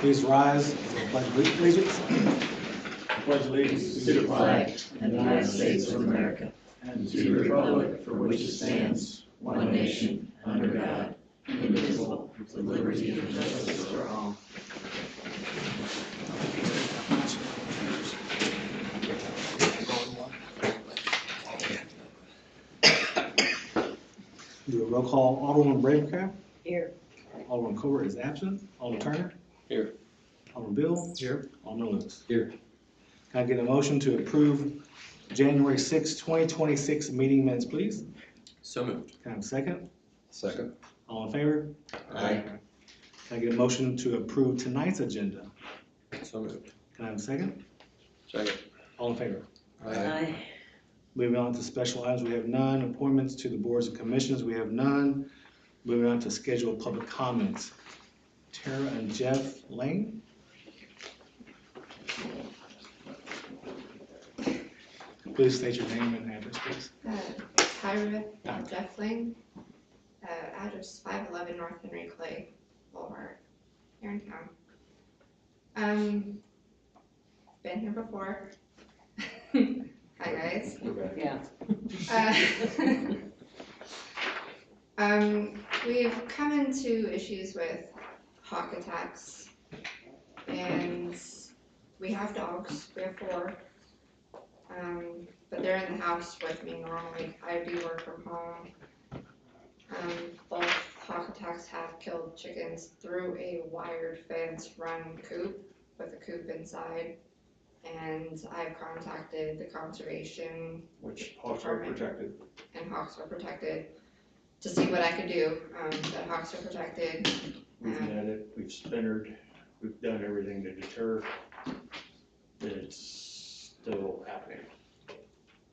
Please rise for the pledge of allegiance. Pledge allegiance to the flag of the United States of America and to the republic for which it stands, one nation, under God, indivisible, with liberty and justice for all. Do a roll call. Alderman Bravencraft. Here. Alderman Covert is absent. Alderman Turner. Here. Alderman Bill. Here. Alderman Lewis. Here. Can I get a motion to approve January 6, 2026 meeting minutes, please? So moved. Can I have a second? Second. All in favor? Aye. Can I get a motion to approve tonight's agenda? So moved. Can I have a second? Second. All in favor? Aye. Moving on to special items, we have none. Appointments to the boards and commissions, we have none. Moving on to scheduled public comments. Tara and Jeff Lane. Please state your name and address, please. Tyra Jeff Lane, address 511 North Henry Clay Boulevard, here in town. Been here before. Hi guys. Yeah. We've come into issues with hawk attacks, and we have dogs. We have 4. But they're in the house with me normally. I do work from home. Both hawk attacks have killed chickens through a wired fence run coop with a coop inside. And I've contacted the conservation. Which hawks are protected. And hawks are protected to see what I could do. That hawks are protected. We've netted, we've spinnered, we've done everything to deter. It's still happening.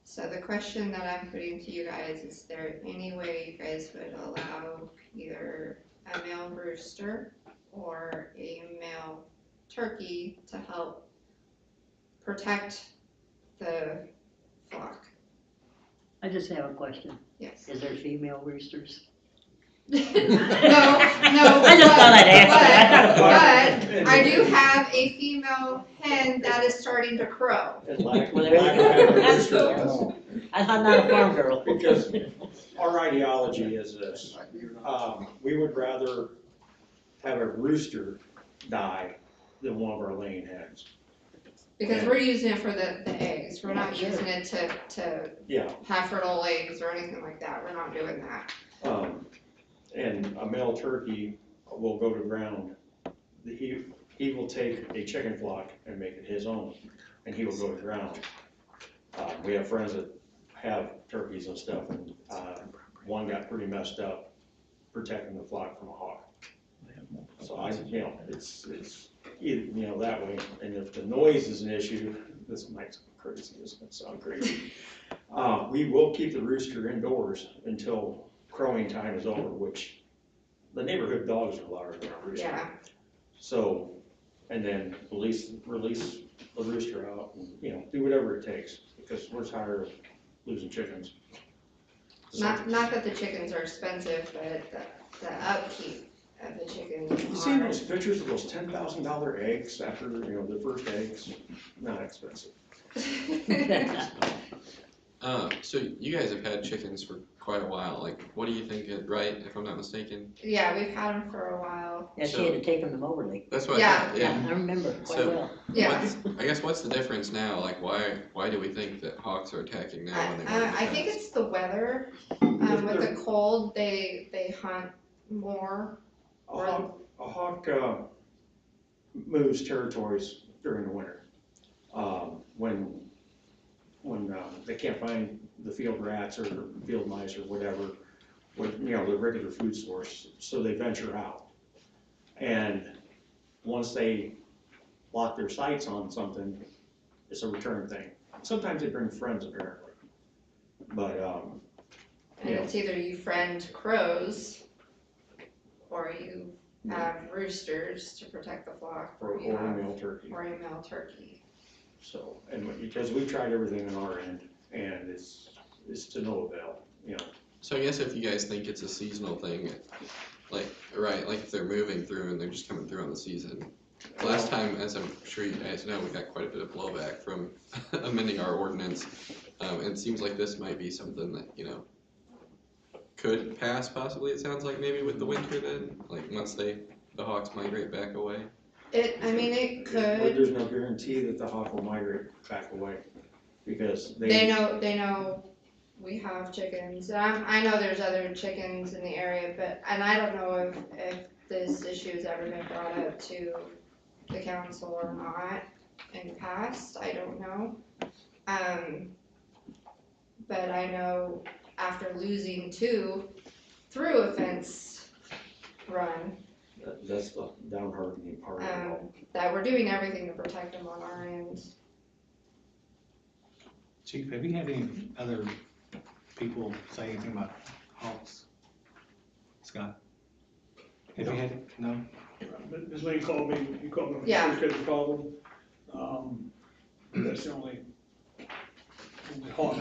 So the question that I'm putting to you guys, is there any way you guys would allow either a male rooster or a male turkey to help protect the flock? I just have a question. Yes. Is there female roosters? No, I just thought I'd ask but I do have a female hen that is starting to crow. And lack of Well, there you having a go. rooster. I'm not a farm girl. Because our ideology is this, we would rather have a rooster die than one of our laying hens. Because we're using it for the eggs, we're not using it to Yeah, have fertile eggs or anything like that, we're not doing that. and a male turkey will go to ground. He will take a chicken flock and make it his own, and he will go to ground. We have friends that have turkeys and stuff, and one got pretty messed up protecting the flock from a hawk. So it's that way. And if the noise is an issue, this might sound crazy, this might sound crazy. We will keep the rooster indoors until crowing time is over, which the neighborhood dogs are louder than our rooster. Yeah, So, and then release the rooster out and, do whatever it takes, because we're tired of losing chickens. not that the chickens are expensive, but the upkeep of the chickens. You seen those pictures of those $10,000 eggs after, the first eggs? Not expensive. So you guys have had chickens for quite a while. Like, what do you think? Right, if I'm not mistaken. Yeah, we've had them for a while. Yeah, she had to take them to Moberly. That's what Yeah. I thought. Yeah. I remember quite So- well. Yeah, I guess what's the difference now? Like, why do we think that hawks are attacking now? When they go to the I think fence? it's the weather. With the cold, they hunt more. A hawk moves territories during the winter. When they can't find the field rats or field mice or whatever, the regular food source, so they venture out. And once they lock their sights on something, it's a return thing. Sometimes they bring friends apparently, but And it's either you friend crows or you have roosters to protect the flock, or you a have male turkey. or a male turkey. So, and because we've tried everything on our end, and it's to no avail, So I guess if you guys think it's a seasonal thing, like if they're moving through and they're just coming through on the season, Last time, as I'm sure you guys know, we got quite a bit of blowback from amending our ordinance. It seems like this might be something that, you know, could pass possibly, it sounds like maybe with the winter then, like once the hawks migrate back away. It could. There's no guarantee that the hawk will migrate back away, because They know we have chickens. I know there's other chickens in the area, and I don't know if this issue has ever been brought up to the council or not in the past. I don't know. But I know after losing 2 through a fence run, That's the downheartening part of it all. that we're doing everything to protect them on our end. Chief, have you had any other people say anything about hawks? Scott? Have you had, no? Ms. Lane called me, you called me when you Yeah. first got the problem. That's the only hawk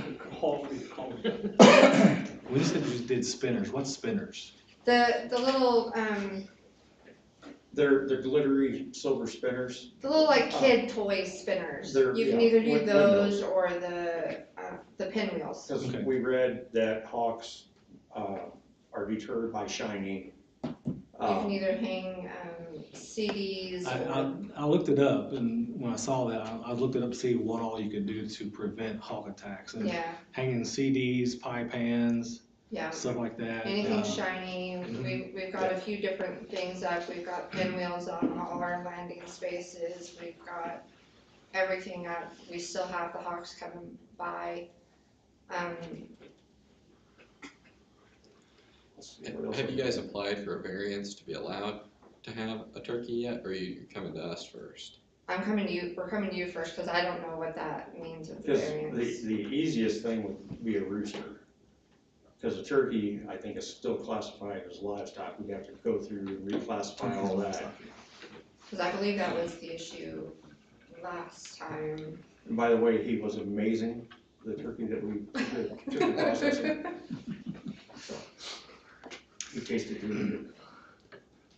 we called it. We said you did spinners. What's spinners? The little They're glittery silver spinners. like kid toy spinners. They're- You can yeah, either do windmills. those or the pinwheels. Because Okay. we read that hawks are deterred by shining. You can either hang CDs or I looked it up, and when I saw that, I looked it up to see what all you could do to prevent hawk attacks. And yeah, hanging CDs, pie pans, yeah. stuff like that. Anything shiny. mhm. We've got a few different things up. We've got pinwheels on all our landing spaces. We've got everything up. We still have the hawks coming by. Have you guys applied for a variance to be allowed to have a turkey yet, or are you coming to us first? I'm coming to you. We're coming to you first because I don't know what that means with the Because variance. the easiest thing would be a rooster. Because a turkey, I think, is still classified as livestock. We have to go through and reclassify all that. Because I believe that was the issue last time. And by the way, he was amazing, the turkey that we took the processing. So, he tasted really good.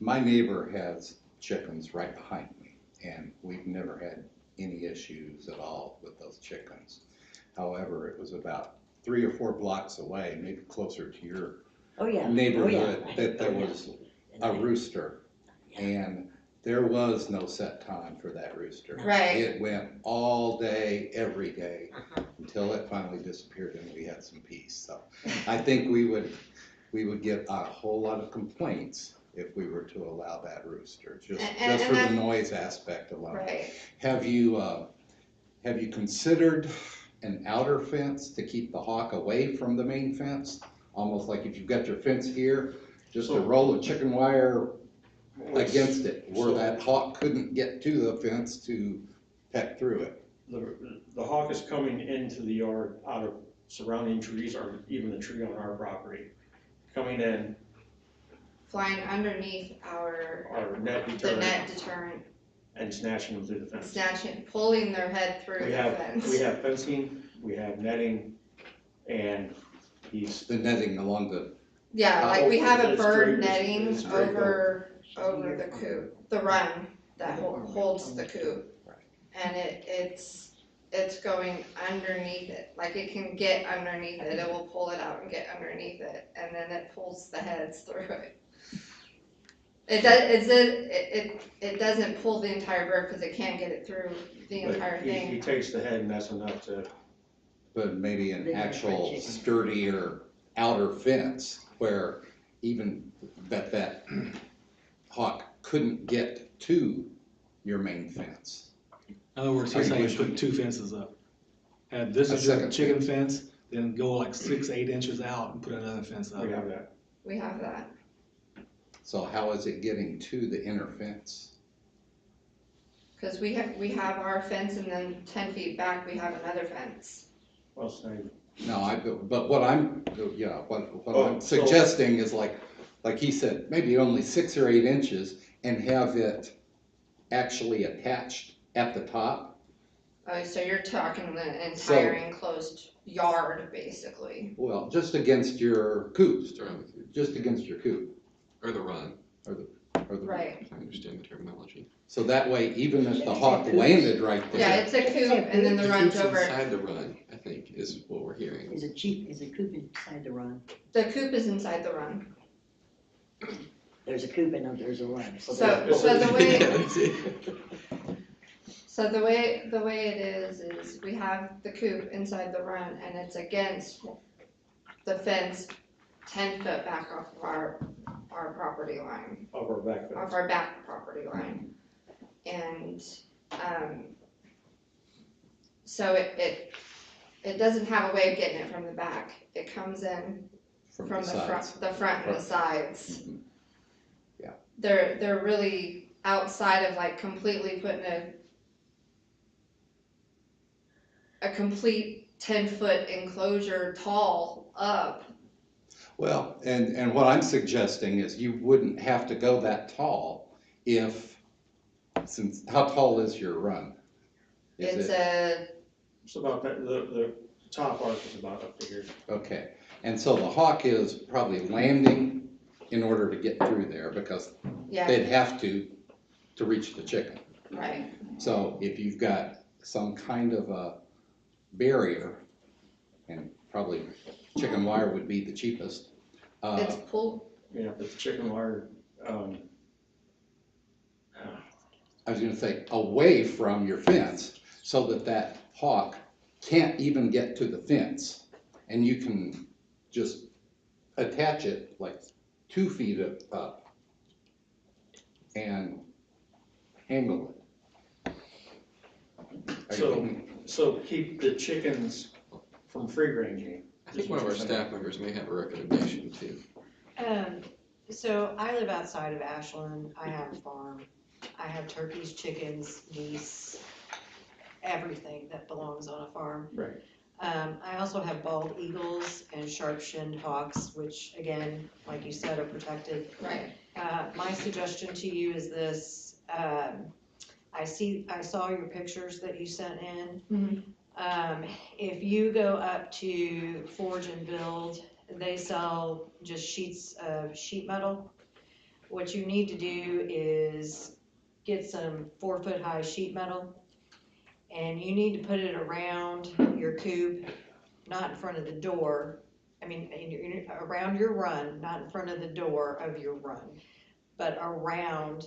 My neighbor has chickens right behind me, and we've never had any issues at all with those chickens. However, it was about 3 or 4 blocks away, maybe closer to your Oh, yeah. neighborhood, Oh, yeah. that there was a rooster, and there was no set time for that rooster. Right. It went all day, every day, until it finally disappeared and we had some peace. So I think we would get a whole lot of complaints if we were to allow that rooster, just for the noise aspect alone. Right. Have you considered an outer fence to keep the hawk away from the main fence? Almost like if you've got your fence here, just a roll of chicken wire against it, where that hawk couldn't get to the fence to peck through it. The hawk is coming into the yard out of surrounding trees or even the tree on our property. Coming in, Flying underneath our net the deterrent net deterrent, and snatching them through the fence. pulling their head through We the have fence. fencing, we have netting, and he's, The netting along the, Yeah, like we have a It's bird draped- netting it's draped over the coop, the run that holds the coop. Right. And it's going underneath it, like it can get underneath it, it will pull it out and get underneath it, and then it pulls the heads through it. It doesn't pull the entire bird because it can't get it through the entire but he thing. takes the head and that's enough to, but maybe They an got actual fried chicken. sturdier outer fence where even that hawk couldn't get to your main fence. In other words, Are he's you saying pushing- put 2 fences up. And this A is your second chicken fence, then go like 6-8 inches out and put another fence up. we have that. We have that. So how is it getting to the inner fence? Cause we have our fence and then 10 feet back, we have another fence. Well, it's not even- No, but what I'm, what Oh, I'm so- suggesting is like he said, maybe only 6 or 8 inches and have it actually attached at the top. Oh, so you're talking the entire enclosed yard, basically. Well, just against your coop, Just around the coop, just against your coop, or the run. or the, Right. I understand. understand the terminology. So that way, even if the It's hawk a coop. landed right Yeah, there, it's a coop and then the The run's coop's over. inside the run, I think, is what we're hearing. Is a coop inside the run? The coop is inside the run. There's a coop and there's a run. So the way, Yeah, that's it. so the way it is we have the coop inside the run and it's against the fence 10 foot back off of our property line, Of our back off fence. our back property line. And, so it doesn't have a way of getting it from the back. It comes in from from the the front, sides. the front and the sides. Mhm. Yeah. They're really outside of like completely putting a complete 10-foot enclosure tall up. Well, and what I'm suggesting is you wouldn't have to go that tall if, since, how tall is your run? Is it, It's about that, the top arc is about up to here. okay, and so the hawk is probably landing in order to get through there because Yeah, they'd have to reach the chicken. right. So if you've got some kind of a barrier, and probably chicken wire would be the cheapest. It's pulled, Yeah, but the chicken wire, I was gonna say, away from your fence, so that that hawk can't even get to the fence. And you can just attach it like 2 feet up and handle it. Are you with me? so keep the chickens from free ranging. I think one of our staff members may have a recommendation too. So I live outside of Ashland, I have a farm, I have turkeys, chickens, geese, everything that belongs on a farm. Right. I also have bald eagles and sharp-shinned hawks, which again, like you said, are protected. right. My suggestion to you is this, I saw your pictures that you sent in. If you go up to Forge and Build, they sell just sheets of sheet metal. What you need to do is get some 4-foot high sheet metal, and you need to put it around your coop, not in front of the door. I mean, around your run, not in front of the door of your run, but around,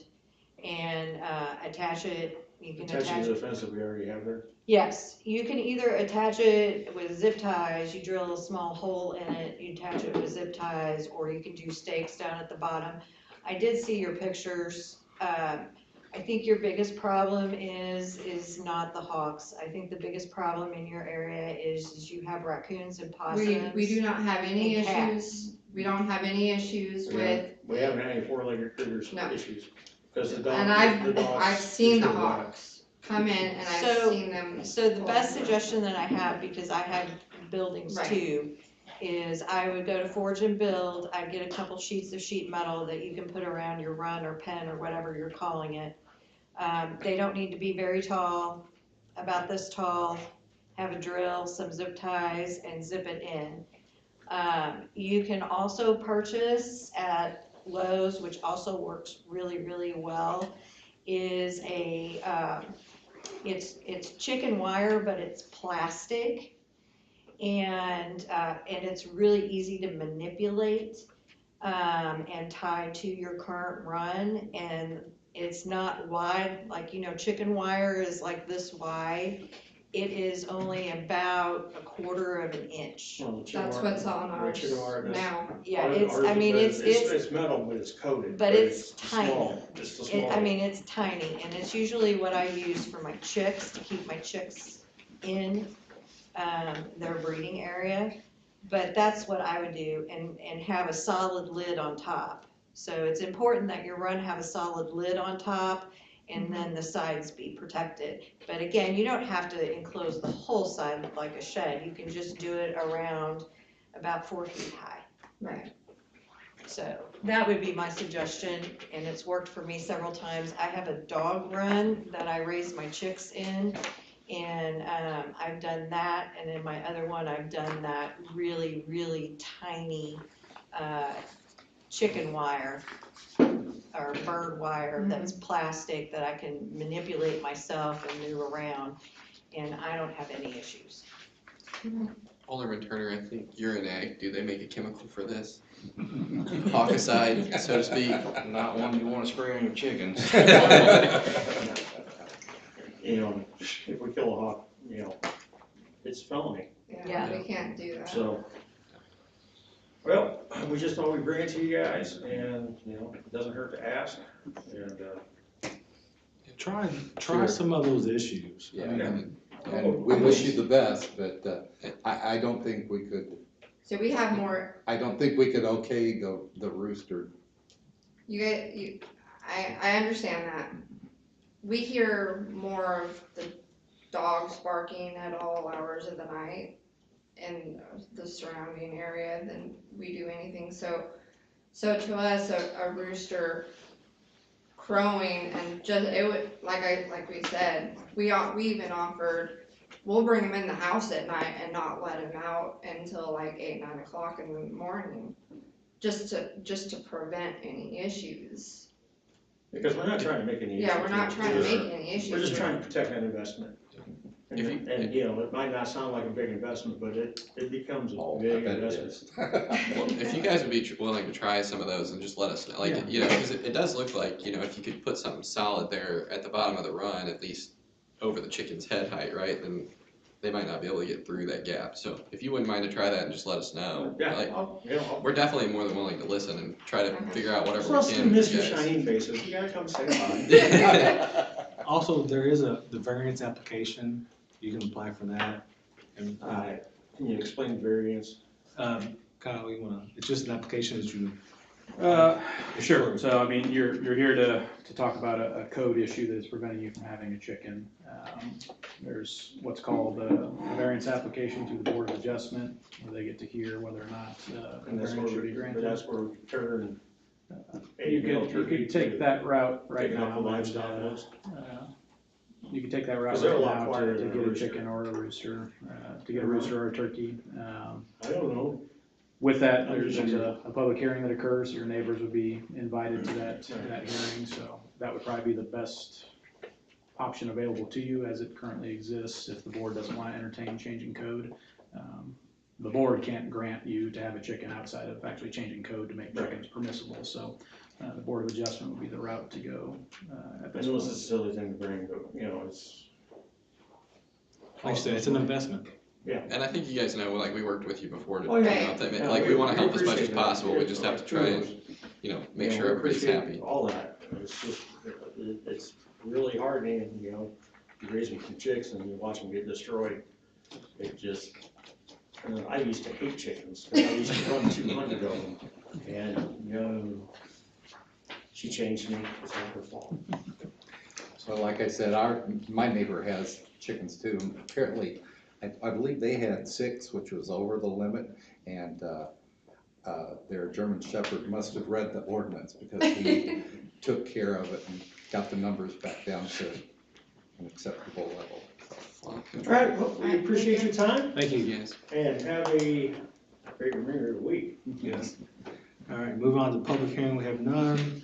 and attach it. You can Attaching attach to the fence that we already have there. Yes, you can either attach it with zip ties, you drill a small hole in it, you attach it with zip ties, or you can do stakes down at the bottom. I did see your pictures. I think your biggest problem is not the hawks. I think the biggest problem in your area is you have raccoons and possums. We do not have any and cats. issues, we don't have any issues with, We haven't had any four-legged critters No. issues. Because the dog. and the dogs I've seen the just go wild. hawks come in and I've So- seen them. So the pull best them. suggestion that I have, because I have buildings Right. too, is I would go to Forge and Build, I'd get a couple sheets of sheet metal that you can put around your run or pen or whatever you're calling it. They don't need to be very tall, about this tall, have a drill, some zip ties, and zip it in. You can also purchase at Lowe's, which also works really, really well, is it's chicken wire, but it's plastic, and it's really easy to manipulate, and tie to your current run, and it's not wide, like, chicken wire is like this wide. It is only about 1/4 of an inch. Well, the chicken That's wire- what's on the ours chicken wire does- now. Yeah, ours- it's, ours I mean, is- it's, It's metal, but it's coated. but it's tiny. Small, it's the small. I mean, it's tiny, and it's usually what I use for my chicks, to keep my chicks in, their breeding area. But that's what I would do, and have a solid lid on top. So it's important that your run have a solid lid on top, and then the sides be protected. But again, you don't have to enclose the whole side like a shed, you can just do it around about 4 feet high. Right. So that would be my suggestion, and it's worked for me several times. I have a dog run that I raise my chicks in, and I've done that, and in my other one, I've done that really, really tiny chicken wire or bird wire that's plastic that I can manipulate myself and move around, and I don't have any issues. Alderman Turner, I think you're an ag. Do they make a chemical for this? Hawkicide, so to speak. Not one you wanna spray on your chickens. You know, if we kill a hawk, you know, it's felony, Yeah, we can't do that. so. Well, we just thought we'd bring it to you guys, and, you know, it doesn't hurt to ask, and, Try Sure. some of those issues. Yeah, Yeah. and we wish you the best, but I don't think we could, So we have more, I don't think we could okay the rooster. I understand that. We hear more of the dogs barking at all hours of the night in the surrounding area than we do anything, so to us, a rooster crowing and just, it would, like we said, we even offered, we'll bring him in the house at night and not let him out until like 8, 9 o'clock in the morning, just to prevent any issues. because we're not trying to make any issues. Yeah, we're not trying to make any issues. We're just trying to protect that investment. And, you know, it might not sound like a big investment, but it becomes Oh, a I big bet it investment. is. Well, if you guys would be willing to try some of those and just let us know, like, you know, because it does look like, you know, if you could put something solid there at the bottom of the run, at least over the chicken's head height, right, then they might not be able to get through that gap. So if you wouldn't mind to try that and just let us know. Yeah, Like, I'll we're definitely more than willing to listen and try to figure out whatever Plus, we to can miss for your you guys. shining faces, you gotta come say hi. Also, there is the variance application, you can apply for that. And, Can you explain the variance? Kyle, you wanna, it's just an application that you. Sure, so I mean, you're here to talk about a code issue that is preventing you from having a chicken. There's what's called a variance application to the Board of Adjustment, where they get to hear whether or not a And that's variance should where, be but granted. that's where we turn You could take that route right taking out the now. livestock and, list. You could take that route 'Cause they're a right lot now quieter to than a get a rooster. chicken or a rooster, to get a rooster or a turkey. I don't know. With that, I'm there's just a public hearing that occurs, your neighbors would be invited to that hearing, so that would probably be the best option available to you as it currently exists, if the board doesn't want to entertain changing code. The board can't grant you to have a chicken outside of actually changing code to make chickens permissible, so the Board of Adjustment would be the route to go at I this know point. it's a silly thing to bring, but, you know, it's. Like I said, it's an investment. And I think you guys know, like, we worked with you before to, Oh, yeah. you know, that- Yeah, like, we wanna help as much as appreciate that. possible, we just have to try and, you know, make sure everybody's we appreciate happy. all that, it's just, it's really hardening, you know, you raise them from chicks and you watch them get destroyed. It just, I used to hate chickens, 'cause I used to run 200 of them, and, you know, she changed me, it's not her fault. So like I said, my neighbor has chickens too, and apparently, I believe they had 6, which was over the limit, and their German Shepherd must have read the ordinance, because he took care of it and got the numbers back down to an acceptable level. All right, well, we appreciate your time, Thank you. Yes. and have a great remainder of the week. Yes. All right, moving on to public hearing, we have none.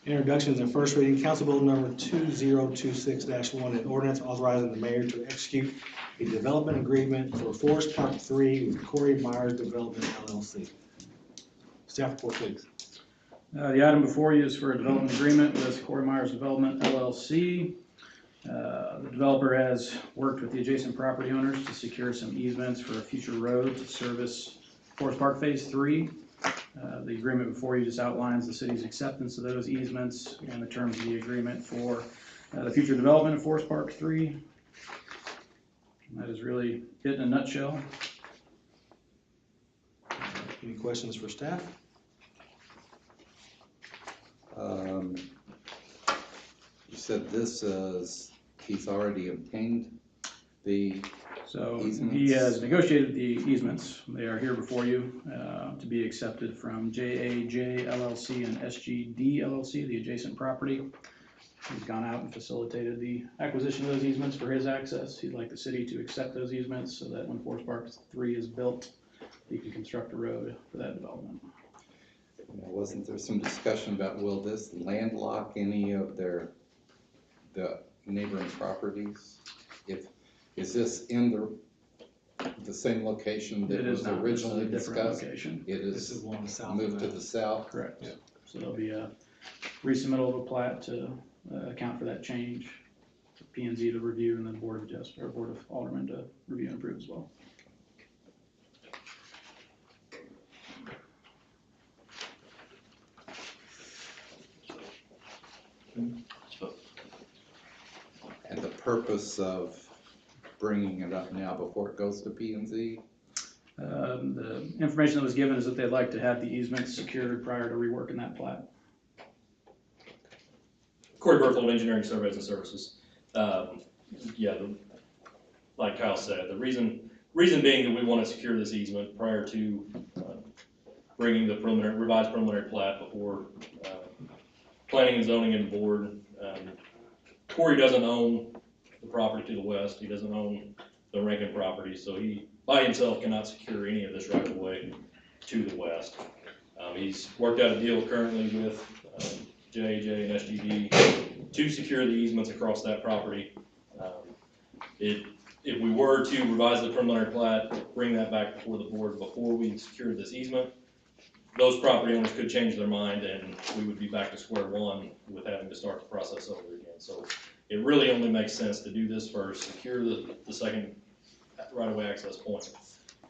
Introductions and first reading, Council Bill number 2026-1, an ordinance authorizing the mayor to execute a development agreement for Forest Park 3 with Corey Myers Development LLC. Staff report, please. The item before you is for a development agreement with Corey Myers Development LLC. The developer has worked with the adjacent property owners to secure some easements for a future road to service Forest Park Phase 3. The agreement before you just outlines the city's acceptance of those easements and the terms of the agreement for the future development of Forest Park 3. And that is really it in a nutshell. Any questions for staff? You said this is, he's already obtained the So easements. he has negotiated the easements. They are here before you to be accepted from JAJ LLC and SGD LLC, the adjacent property. He's gone out and facilitated the acquisition of those easements for his access. He'd like the city to accept those easements so that when Forest Park 3 is built, he can construct a road for that development. Now, wasn't there some discussion about will this landlock any of the neighboring properties? Is this in the same location that It is was not. This is a originally different discussed? location. It This is is one south of moved to that. the south? Correct. Yeah. So there'll be a resubmittal of a plat to account for that change. P and Z to review, and then Board of Aldermen to review and approve as well. And the purpose of bringing it up now before it goes to P and Z? The information that was given is that they'd like to have the easement secured prior to reworking that plat. Corey Berthold, Engineering Surveys and Services. Like Kyle said, the reason being that we want to secure this easement prior to bringing the revised preliminary plat before planning and zoning and board. Corey doesn't own the property to the west. He doesn't own the Rankin property, so he by himself cannot secure any of this right of way to the west. He's worked out a deal currently with JAJ and SGD to secure the easements across that property. If we were to revise the preliminary plat, bring that back before the board before we secured this easement, those property owners could change their mind and we would be back to square one with having to start the process over again. So it really only makes sense to do this first, secure the second right-of-way access point,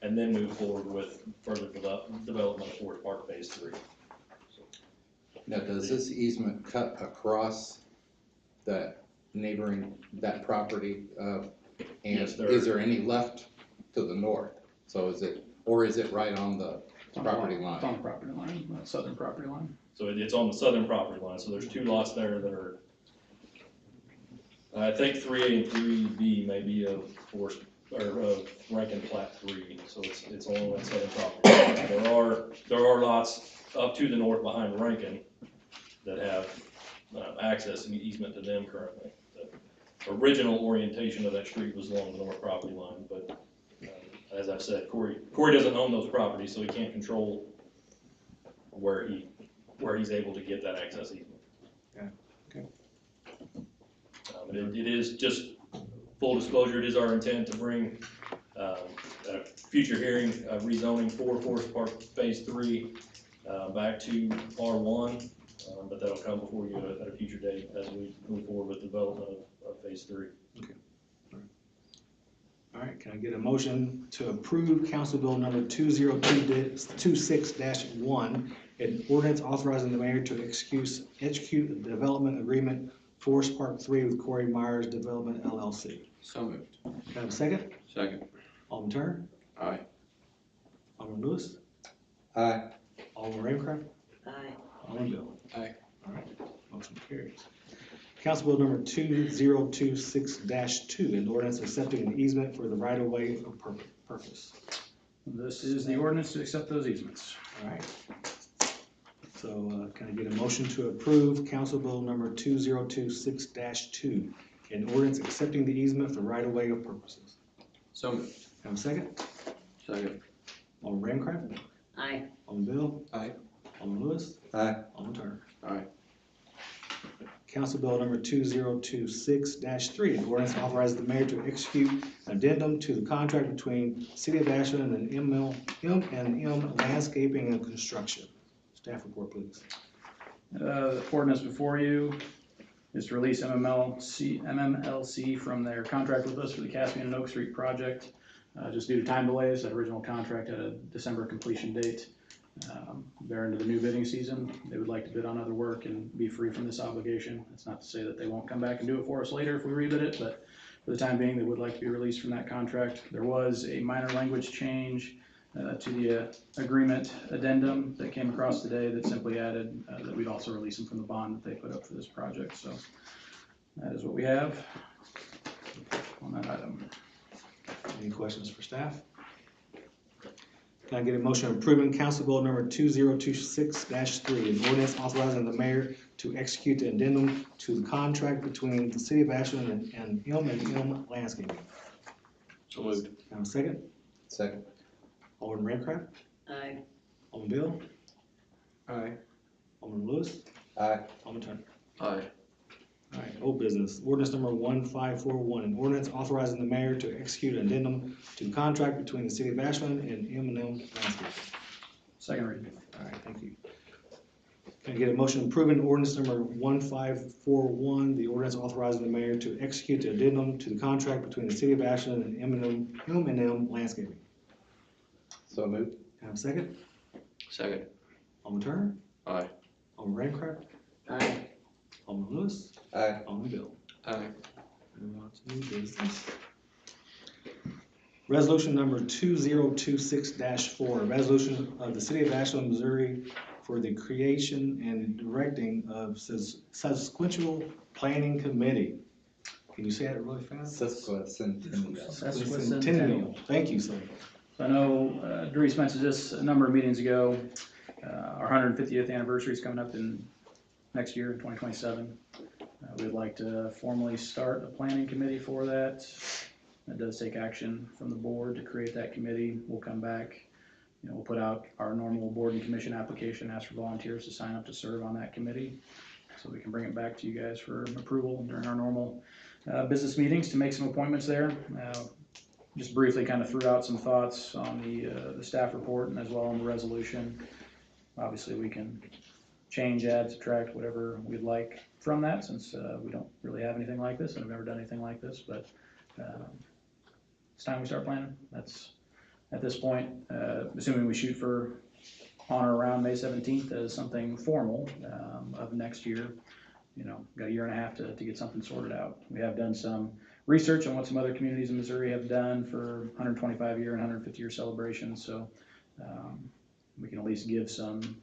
and then move forward with further development of Forest Park Phase 3. Now, does this easement cut across that property? And Yes, is there any left to the north? So is it right on the property line? It's on the property line, the southern property line. So it's on the southern property line, so there's two lots there that are, I think 3A and 3B may be of Rankin Plat 3, so it's along that southern property line. There are lots up to the north behind Rankin that have access and easement to them currently. The original orientation of that street was along the north property line, but as I've said, Corey doesn't own those properties, so he can't control where he's able to get that access easement. Okay. It is just full disclosure, it is our intent to bring at a future hearing, rezoning for Forest Park Phase 3 back to R1, but that'll come before you at a future date as we move forward with development of Phase 3. Okay. All right, can I get a motion to approve Council Bill number 20226-1, an ordinance authorizing the mayor to execute a development agreement Forest Park 3 with Corey Myers Development LLC. So moved. Can I have a second? Second. Alderman Turner? Aye. Alderman Lewis? Aye. Alderman Ravencroft? Aye. Alderman Bill? Aye. All right, motion carries. Council Bill number 2026-2, an ordinance accepting an easement for the right-of-way for purpose. This is the ordinance to accept those easements. All right. So can I get a motion to approve Council Bill number 2026-2, an ordinance accepting the easement for right-of-way of purposes? So moved. Have a second? Second. Alderman Ravencroft? Aye. Alderman Bill? Aye. Alderman Lewis? Aye. Alderman Turner? Aye. Council Bill number 2026-3, an ordinance authorizing the mayor to execute an addendum to the contract between City of Ashland and M Landscaping and Construction. Staff report, please. The ordinance before you is to release MMLC from their contract with us for the Caspian and Oak Street project. Just due to time delays, that original contract had a December completion date. They're into the new bidding season. They would like to bid on other work and be free from this obligation. It's not to say that they won't come back and do it for us later if we rebid it, but for the time being, they would like to be released from that contract. There was a minor language change to the agreement addendum that came across today that simply added that we'd also release them from the bond that they put up for this project. So that is what we have on that item. Any questions for staff? Can I get a motion approving Council Bill number 2026-3, an ordinance authorizing the mayor to execute the addendum to the contract between the City of Ashland and M Landscaping? So moved. Have a second? Second. Alderman Ravencroft? Aye. Alderman Bill? Aye. Alderman Lewis. Aye. Alderman Turner. Aye. All right, old business, ordinance number 1541, an ordinance authorizing the mayor to execute an addendum to the contract between the city of Ashland and M&M Landscape. Second reading. All right, thank you. Can I get a motion approving ordinance number 1541, the ordinance authorizing the mayor to execute the addendum to the contract between the city of Ashland and M&M Landscaping? So moved. Can I have a second? Second. Alderman Turner? Aye. Alderman Rancraft? Aye. Alderman Lewis? Aye. Alderman Bill? Aye. Move on to new business. Resolution number 2026-4, a resolution of the city of Ashland, Missouri for the creation and directing of subsequential planning committee. Can you say that really fast? Sesquicentennial. Sesquicentennial. Thank you, sir. So I know Dries mentioned this a number of meetings ago. Our 150th anniversary is coming up in next year, in 2027. We'd like to formally start a planning committee for that. It does take action from the board to create that committee. We'll come back, we'll put out our normal board and commission application, ask for volunteers to sign up to serve on that committee. So we can bring it back to you guys for approval during our normal business meetings to make some appointments there. Just briefly kind of threw out some thoughts on the staff report and as well on the resolution. Obviously, we can change, add, subtract, whatever we'd like from that, since we don't really have anything like this and have never done anything like this, but it's time we start planning. That's, at this point, assuming we shoot for on or around May 17th as something formal of next year, got a year and a half to get something sorted out. We have done some research on what some other communities in Missouri have done for 125-year and 150-year celebrations, so we can at least give some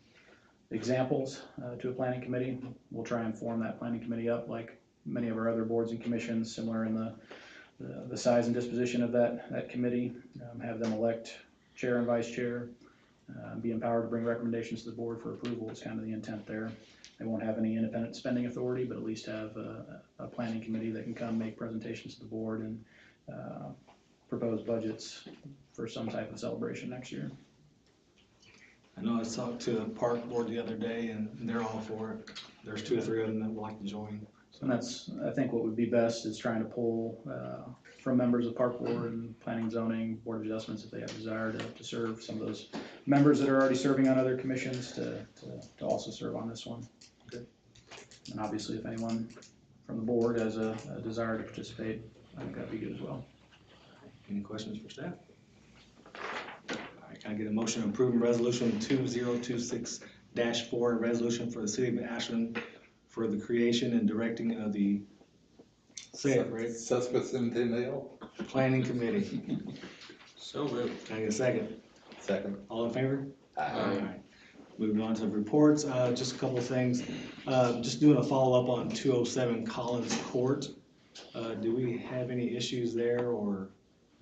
examples to a planning committee. We'll try and form that planning committee up like many of our other boards and commissions, similar in the size and disposition of that committee. Have them elect chair and vice chair, be empowered to bring recommendations to the board for approval is kind of the intent there. They won't have any independent spending authority, but at least have a planning committee that can come make presentations to the board and propose budgets for some type of celebration next year. I know I talked to the park board the other day and they're all for it. There's 2 or 3 of them that would like to join. And that's, I think what would be best is trying to pull from members of park board and planning, zoning, board of adjustments if they have desire to serve, some of those members that are already serving on other commissions to also serve on this one. Good. And obviously if anyone from the board has a desire to participate, I think that'd be good as well. Any questions for staff? All right, can I get a motion to approve resolution 2026-4, a resolution for the city of Ashland for the creation and directing of the, say it, right? Sesquicentennial. Planning committee. So moved. Can I get a second? Second. All in favor? Aye. All right. Moving on to reports, just a couple of things. Just doing a follow-up on 207 Collins Court. Do we have any issues there, or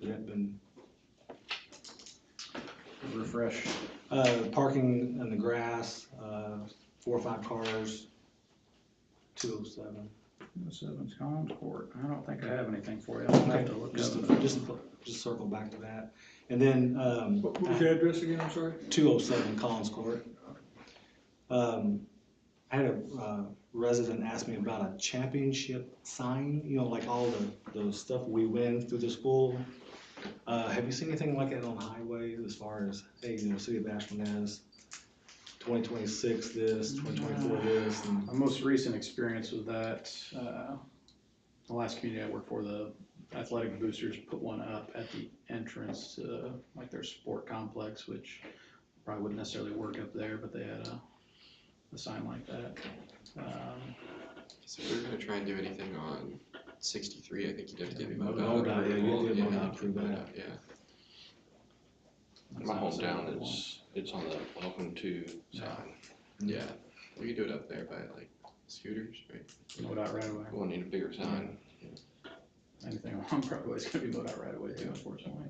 has that been? Refresh. Parking in the grass, 4 or 5 cars, 207. 7's Collins Court. I don't think I have anything for you. I'll have to look Just up. just circle back to that. And then, What was the address again, I'm sorry? 207 Collins Court. I had a resident ask me about a championship sign, like all the stuff we win through the school. Have you seen anything like that on the highway as far as, hey, City of Ashland has 2026 this, 2024 this? And My most recent experience with that, the last community I worked for, the athletic boosters put one up at the entrance to like their sport complex, which probably wouldn't necessarily work up there, but they had a sign like that. So if we're gonna try and do anything on 63, I think you'd have to get MoDOT, MoDOT. yeah, approval. you'd get Yeah, MoDOT you'd get approval. MoDOT, yeah. My hometown is, it's on the welcome to sign. Yeah, we could do it up there by like scooters, right? MoDOT right away. We'll need a bigger sign. Anything along Broadway is gonna be MoDOT right away too, unfortunately.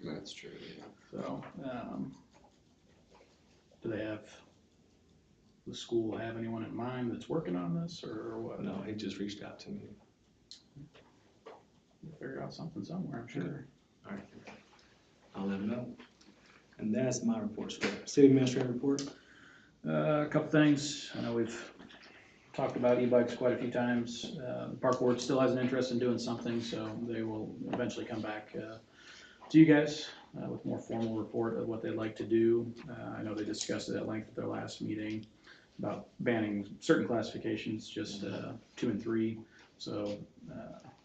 That's true, yeah. So, do they have, the school have anyone in mind that's working on this or what? No, he just reached out to me. We'll figure out something somewhere, I'm sure. All right. I'll let him know. And that's my report, sir. City administrator report. A couple things. I know we've talked about e-bikes quite a few times. The park board still has an interest in doing something, so they will eventually come back to you guys with more formal report of what they'd like to do. I know they discussed it at length at their last meeting about banning certain classifications, just 2 and 3. So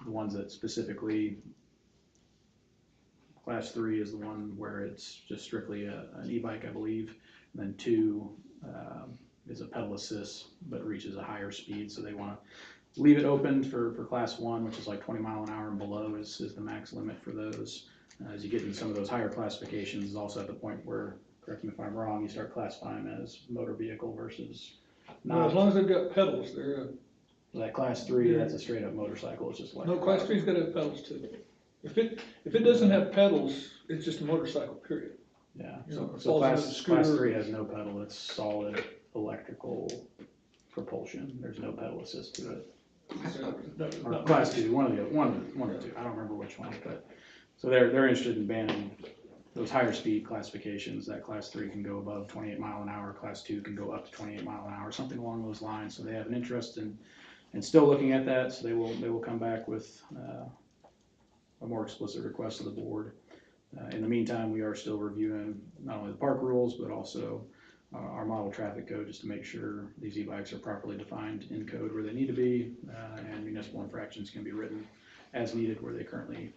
the ones that specifically, class 3 is the one where it's just strictly an e-bike, I believe. And then 2 is a pedal assist, but reaches a higher speed. So they want to leave it open for class 1, which is like 20 mile an hour and below is the max limit for those. As you get into some of those higher classifications, is also at the point where, correct me if I'm wrong, you start classifying as motor vehicle versus Well, as not. long as they've got pedals, they're, That class 3, that's a straight up motorcycle. It's just like no, class 3's gotta have pedals too. If it doesn't have pedals, it's just a motorcycle, period. Yeah, You know, so, it so falls under class the scooter. 3 has no pedal. It's solid electrical propulsion. There's no pedal assist to it. Or class 2, one or two. I don't remember which one, but so they're interested in banning those higher speed classifications. That class 3 can go above 28 mile an hour. Class 2 can go up to 28 mile an hour, something along those lines. So they have an interest in still looking at that. So they will come back with a more explicit request to the board. In the meantime, we are still reviewing not only the park rules, but also our model traffic code, just to make sure these e-bikes are properly defined in code where they need to be, and municipal infractions can be written as needed where they currently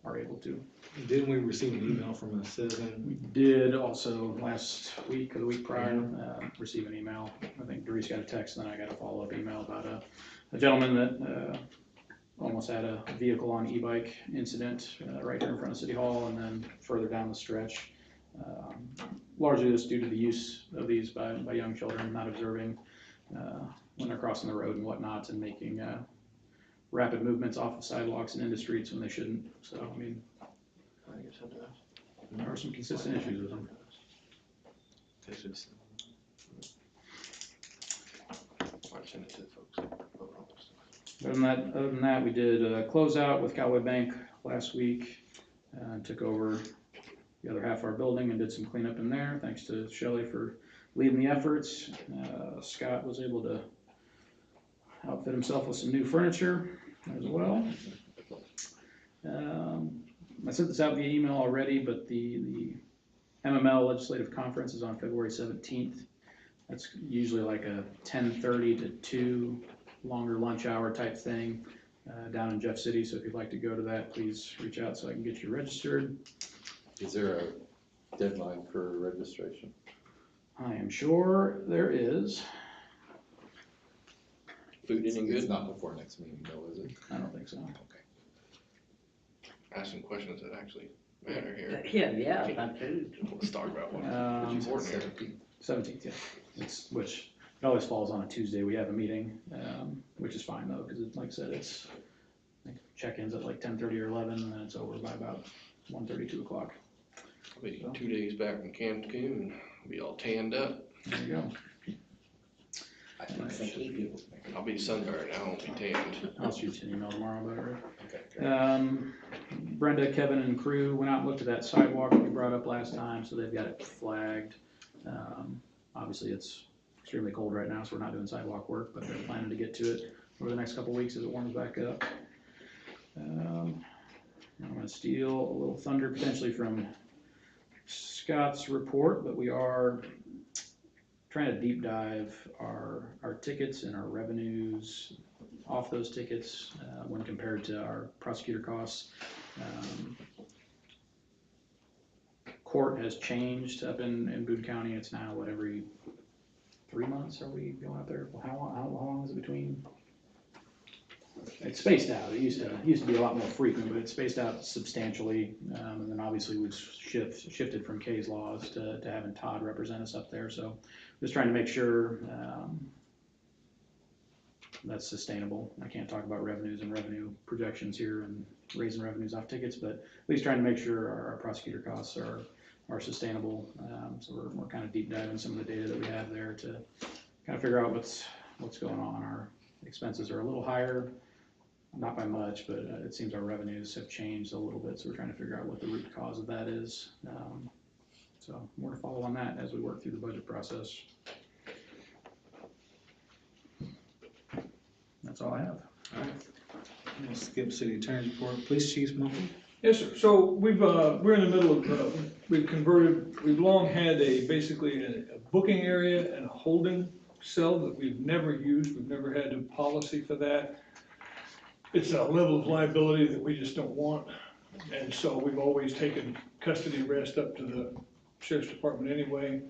are able to. Didn't we receive an email from a citizen? We did also last week or the week prior receive an email. I think Doris got a text, and then I got a follow-up email about a gentleman that almost had a vehicle on e-bike incident right here in front of City Hall, and then further down the stretch. Largely just due to the use of these by young children, not observing when they're crossing the road and whatnot, and making rapid movements off of sidewalks and into streets when they shouldn't. So, I mean, there are some consistent issues with them. Send it to the folks. Other than that, we did a closeout with Cowboy Bank last week, and took over the other half of our building and did some cleanup in there. Thanks to Shelley for leading the efforts. Scott was able to outfit himself with some new furniture as well. I sent this out via email already, but the MML Legislative Conference is on February 17th. That's usually like a 10:30 to 2 longer lunch hour type thing down in Jeff City. So if you'd like to go to that, please reach out so I can get you registered. Is there a deadline for registration? I am sure there is. Food any It's good? not before next meeting though, is it? I don't think so. Okay. Ask some questions that actually matter here. Yeah, about food. Let's talk about what's Um, important here. 17th, yeah. Which it always falls on a Tuesday. We have a meeting, which is fine though, because like I said, it's check-ins at like 10:30 or 11, and then it's over by about 1:30, 2 o'clock. I'll be 2 days back from Cancun and be all tanned up. There you go. I think They keep you. I'll be sunburned, I won't be tanned. I'll shoot you an email tomorrow about it. Okay, great. Brenda, Kevin, and crew went out and looked at that sidewalk that we brought up last time, so they've got it flagged. Obviously, it's extremely cold right now, so we're not doing sidewalk work, but they're planning to get to it over the next couple weeks as it warms back up. I'm gonna steal a little thunder potentially from Scott's report, but we are trying to deep dive our tickets and our revenues off those tickets when compared to our prosecutor costs. Court has changed up in Boone County. It's now what, every 3 months are we going up there? Well, how long is it between? It's spaced out. It used to be a lot more frequent, but it's spaced out substantially. And then obviously we've shifted from Kay's laws to having Todd represent us up there. So just trying to make sure that's sustainable. I can't talk about revenues and revenue projections here and raising revenues off tickets, but at least trying to make sure our prosecutor costs are sustainable. So we're kind of deep diving some of the data that we have there to kind of figure out what's going on. Our expenses are a little higher, not by much, but it seems our revenues have changed a little bit, so we're trying to figure out what the root cause of that is. So more to follow on that as we work through the budget process. That's all I have. All right. We'll skip city attorney's report. Police chief's monthly. Yes, sir. So we're in the middle of, we've long had basically a booking area and a holding cell that we've never used. We've never had a policy for that. It's a level of liability that we just don't want. And so we've always taken custody arrest up to the sheriff's department anyway.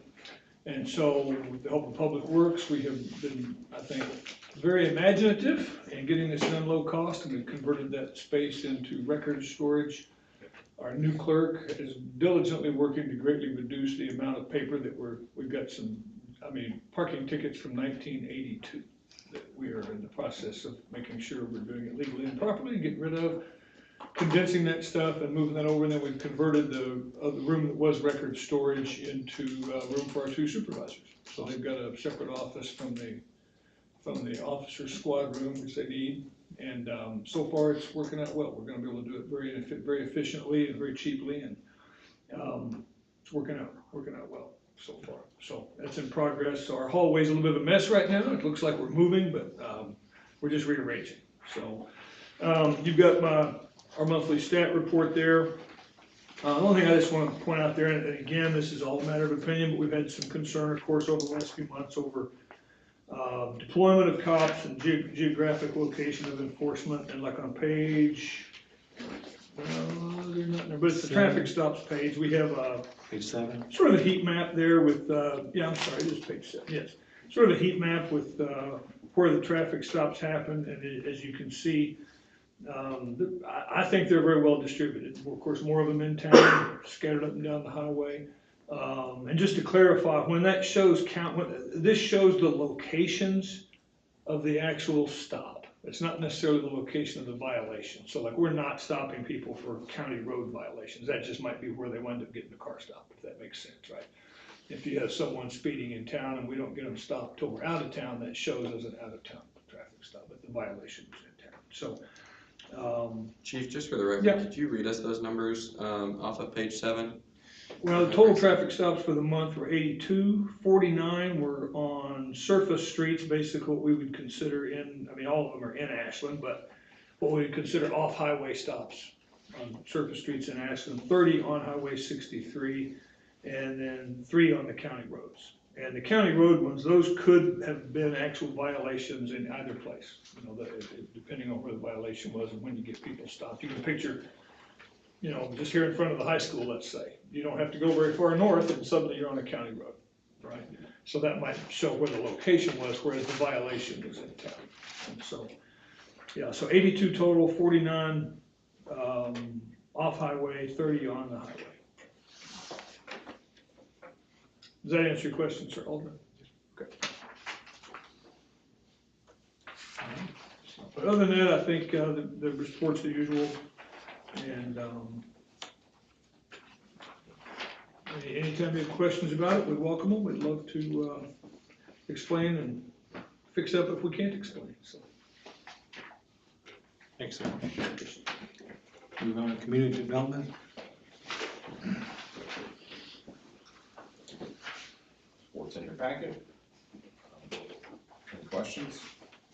And so with the help of Public Works, we have been, I think, very imaginative in getting this done low cost, and we've converted that space into record storage. Our new clerk is diligently working to greatly reduce the amount of paper that we've got some, parking tickets from 1982 that we are in the process of making sure we're doing it legally and properly, getting rid of, condensing that stuff and moving that over, and then we've converted the room that was record storage into a room for our 2 supervisors. So they've got a separate office from the officer squad room, which they need, and so far it's working out well. We're gonna be able to do it very efficiently and very cheaply, and it's working out well so far. So that's in progress. So our hallway's a little bit of a mess right now. It looks like we're moving, but we're just rearranging. So you've got our monthly stat report there. The only thing I just want to point out there, and again, this is all a matter of opinion, but we've had some concern, of course, over the last few months over deployment of cops and geographic location of enforcement. And like on page, they're not there, but it's the traffic stops page. We have Page 7. sort of a heat map there with, yeah, I'm sorry, it is page 7, yes. Sort of a heat map with where the traffic stops happen, and as you can see, I think they're very well distributed. Of course, more of them in town, scattered up and down the highway. And just to clarify, when that shows this shows the locations of the actual stop. It's not necessarily the location of the violation. So like, we're not stopping people for county road violations. That just might be where they wind up getting the car stopped, if that makes sense, right? If you have someone speeding in town and we don't get them stopped till we're out of town, that shows as an out of town traffic stop, but the violation was in town. So, Chief, just for the record, yeah. could you read us those numbers off of page 7? Well, the total traffic stops for the month were 82, 49 were on surface streets, basically what we would consider all of them are in Ashland, but what we would consider off-highway stops on surface streets in Ashland, 30 on Highway 63, and then 3 on the county roads. And the county road ones, those could have been actual violations in either place, depending on where the violation was and when you get people stopped. You can picture, just here in front of the high school, let's say. You don't have to go very far north and suddenly you're on a county road, right? So that might show where the location was, whereas the violation was in town. And so, yeah, so 82 total, 49 off-highway, 30 on the highway. Does that answer your question, Sir Alderman? Okay. But other than that, I think the report's the usual, and anytime you have questions about it, we welcome them. We'd love to explain and fix up if we can't explain. So. Thanks, sir. Move on to community development. What's in your packet? Any questions?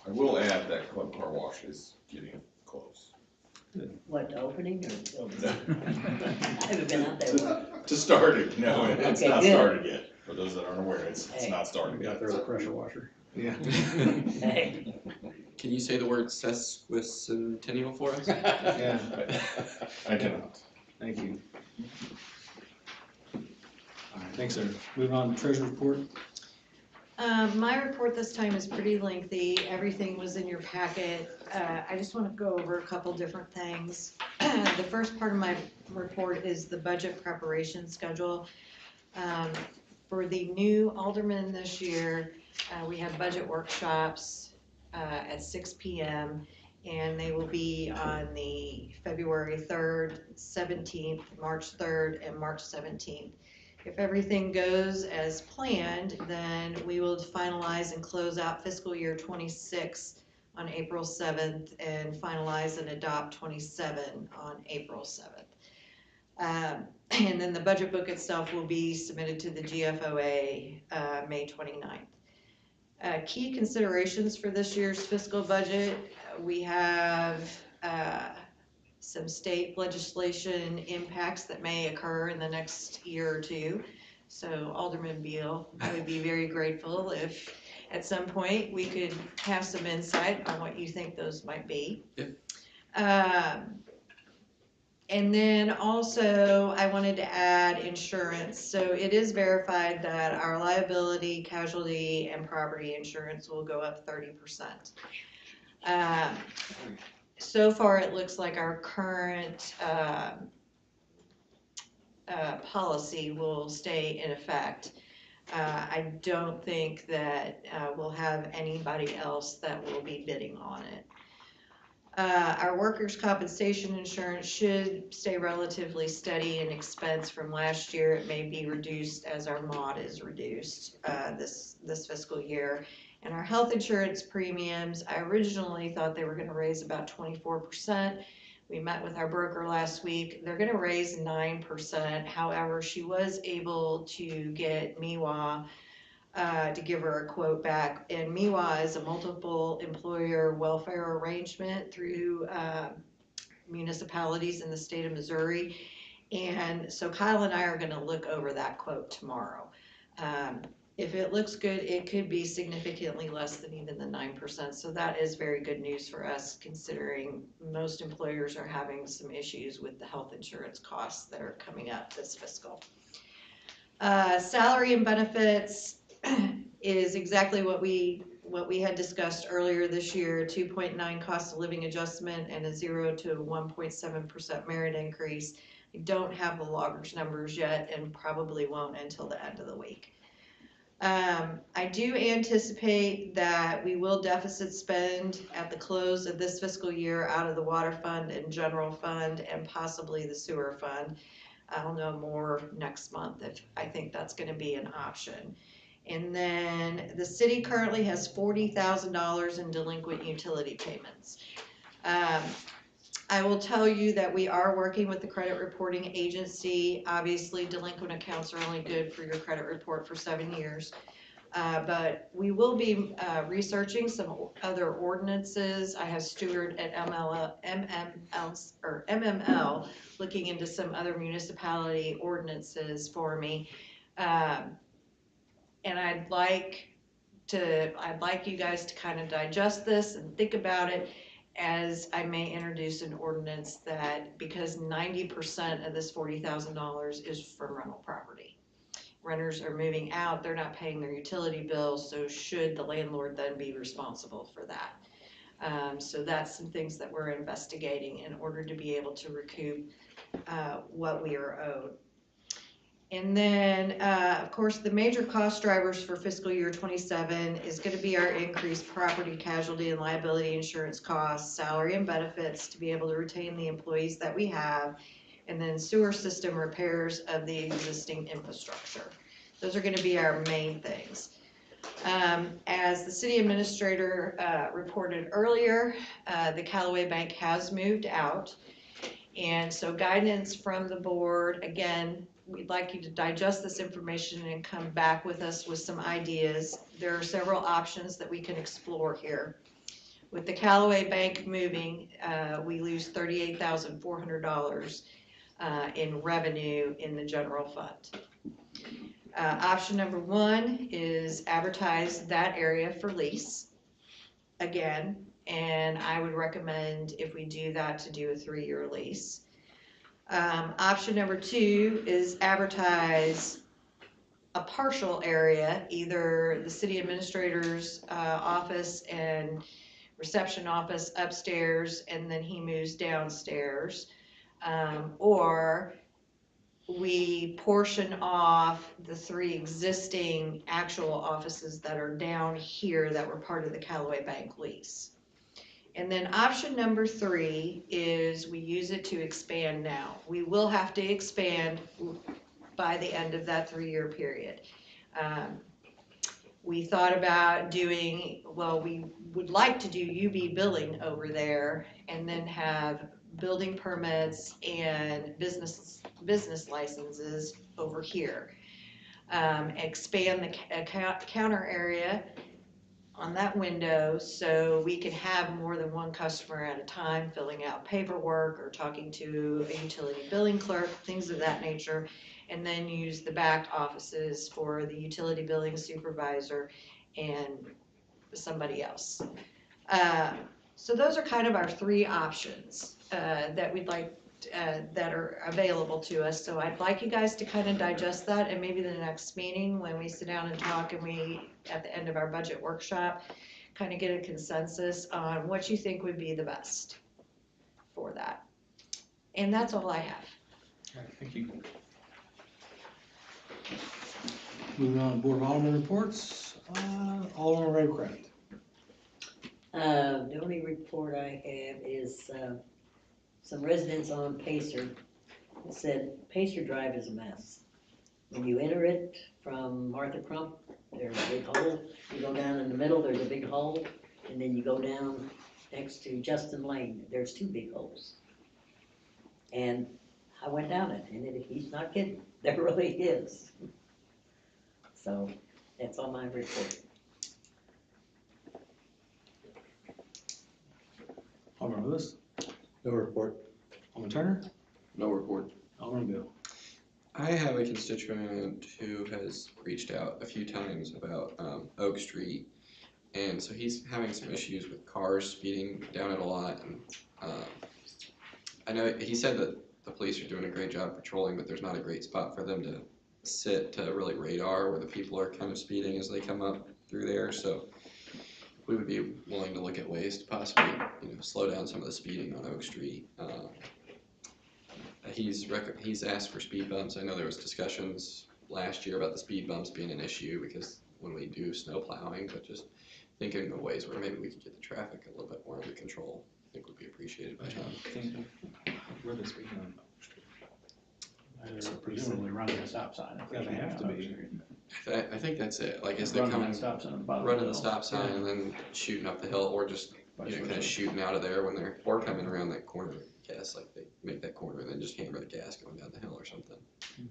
I will add that Club Car Wash is getting close. What, opening or building? I haven't been out there. To start it, no, it's Okay, not good. started yet. For those that aren't aware, it's Hey. not started We yet. got there with a pressure washer. Yeah. Hey, Can you say the word sesquicentennial for us? Yeah, I cannot. thank you. All right, thanks, sir. Moving on to treasury report. My report this time is pretty lengthy. Everything was in your packet. I just want to go over a couple different things. The first part of my report is the budget preparation schedule. For the new aldermen this year, we have budget workshops at 6 p.m. and they will be on the February 3rd, 17th, March 3rd, and March 17th. If everything goes as planned, then we will finalize and close out fiscal year 26 on April 7th and finalize and adopt 27 on April 7th. And then the budget book itself will be submitted to the GFOA May 29th. Key considerations for this year's fiscal budget, we have some state legislation impacts that may occur in the next year or two. So Alderman Beal, I would be very grateful if at some point we could have some insight on what you think those might be. And then also, I wanted to add insurance. So it is verified that our liability, casualty, and property insurance will go up 30%. So far, it looks like our current policy will stay in effect. I don't think that we'll have anybody else that will be bidding on it. Our workers' compensation insurance should stay relatively steady in expense from last year. It may be reduced as our mod is reduced this fiscal year. And our health insurance premiums, I originally thought they were going to raise about 24%. We met with our broker last week. They're going to raise 9%. However, she was able to get MIWA to give her a quote back. And MIWA is a multiple employer welfare arrangement through municipalities in the state of Missouri. And so Kyle and I are going to look over that quote tomorrow. If it looks good, it could be significantly less than even the 9%. So that is very good news for us, considering most employers are having some issues with the health insurance costs that are coming up this fiscal. Salary and benefits is exactly what we had discussed earlier this year, 2.9 cost of living adjustment and a 0 to 1.7% merit increase. I don't have the loggers numbers yet and probably won't until the end of the week. I do anticipate that we will deficit spend at the close of this fiscal year out of the water fund and general fund and possibly the sewer fund. I'll know more next month if I think that's going to be an option. And then the city currently has $40,000 in delinquent utility payments. I will tell you that we are working with the credit reporting agency. Obviously, delinquent accounts are only good for your credit report for 7 years. But we will be researching some other ordinances. I have Stuart at MML looking into some other municipality ordinances for me. And I'd like you guys to kind of digest this and think about it, as I may introduce an ordinance that, because 90% of this $40,000 is from rental property. Renters are moving out, they're not paying their utility bills, so should the landlord then be responsible for that? So that's some things that we're investigating in order to be able to recoup what we are owed. And then, of course, the major cost drivers for fiscal year 27 is going to be our increased property, casualty, and liability insurance costs, salary and benefits to be able to retain the employees that we have, and then sewer system repairs of the existing infrastructure. Those are going to be our main things. As the city administrator reported earlier, the Callaway Bank has moved out. And so guidance from the board, again, we'd like you to digest this information and come back with us with some ideas. There are several options that we can explore here. With the Callaway Bank moving, we lose $38,400 in revenue in the general fund. Option number 1 is advertise that area for lease again, and I would recommend, if we do that, to do a 3-year lease. Option number 2 is advertise a partial area, either the city administrator's office and reception office upstairs, and then he moves downstairs, or we portion off the 3 existing actual offices that are down here that were part of the Callaway Bank lease. And then option number 3 is we use it to expand now. We will have to expand by the end of that 3-year period. We thought about doing, well, we would like to do UB billing over there and then have building permits and business licenses over here. Expand the counter area on that window, so we can have more than one customer at a time filling out paperwork or talking to a utility billing clerk, things of that nature. And then use the back offices for the utility billing supervisor and somebody else. So those are kind of our three options that we'd like, that are available to us. So I'd like you guys to kind of digest that, and maybe the next meeting, when we sit down and talk and we, at the end of our budget workshop, kind of get a consensus on what you think would be the best for that. And that's all I have. All right, thank you. Moving on, Board of Aldermen reports, Alderman Raycraft. The only report I have is, some residents on Pacer said Pacer Drive is a mess. When you enter it from Martha Crump, there's a big hole. You go down in the middle, there's a big hole. And then you go down next to Justin Lane, there's two big holes. And I went down it, and he's not kidding, there really is. So, that's all my report. Alderman Lewis, No report. Alderman Turner, No report. Alderman Bill. I have a constituent who has reached out a few times about Oak Street, and so he's having some issues with cars speeding down it a lot. And I know he said that the police are doing a great job patrolling, but there's not a great spot for them to sit to really radar where the people are kind of speeding as they come up through there. So we would be willing to look at ways to possibly, slow down some of the speeding on Oak Street. He's asked for speed bumps. I know there was discussions last year about the speed bumps being an issue because when we do snow plowing, but just thinking of ways where maybe we could get the traffic a little bit more under control, I think would be appreciated by John. Where they speaking on? They're presumably running a stop sign. Yeah, they have to be. I think that's it. Like as they're Running coming, that stop sign at the bottom of running the the hill. stop sign and then shooting up the hill, or just kind of shooting out of there when they're, or coming around that corner. Gas, like they make that corner and then just hammer the gas going down the hill or something.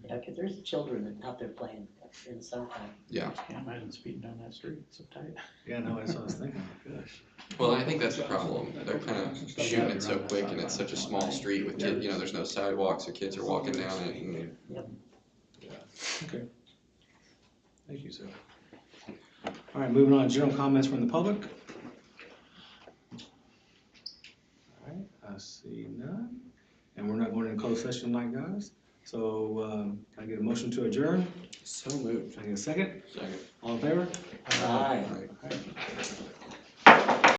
Yeah, 'cause there's children out there playing in the summertime. Yeah. Can't imagine speeding down that street, it's so tight. Yeah, no, that's what I was thinking, gosh. Well, I think that's the problem. They're kind of shooting it so quick and it's such a small street with kids, there's no sidewalks, so kids are walking down it and Okay. Thank you, sir. All right, moving on, general comments from the public. All right, I see none, and we're not going into closed session tonight, guys. So, can I get a motion to adjourn? so moved. Can I get a second? Second. All in favor? Aye. Okay.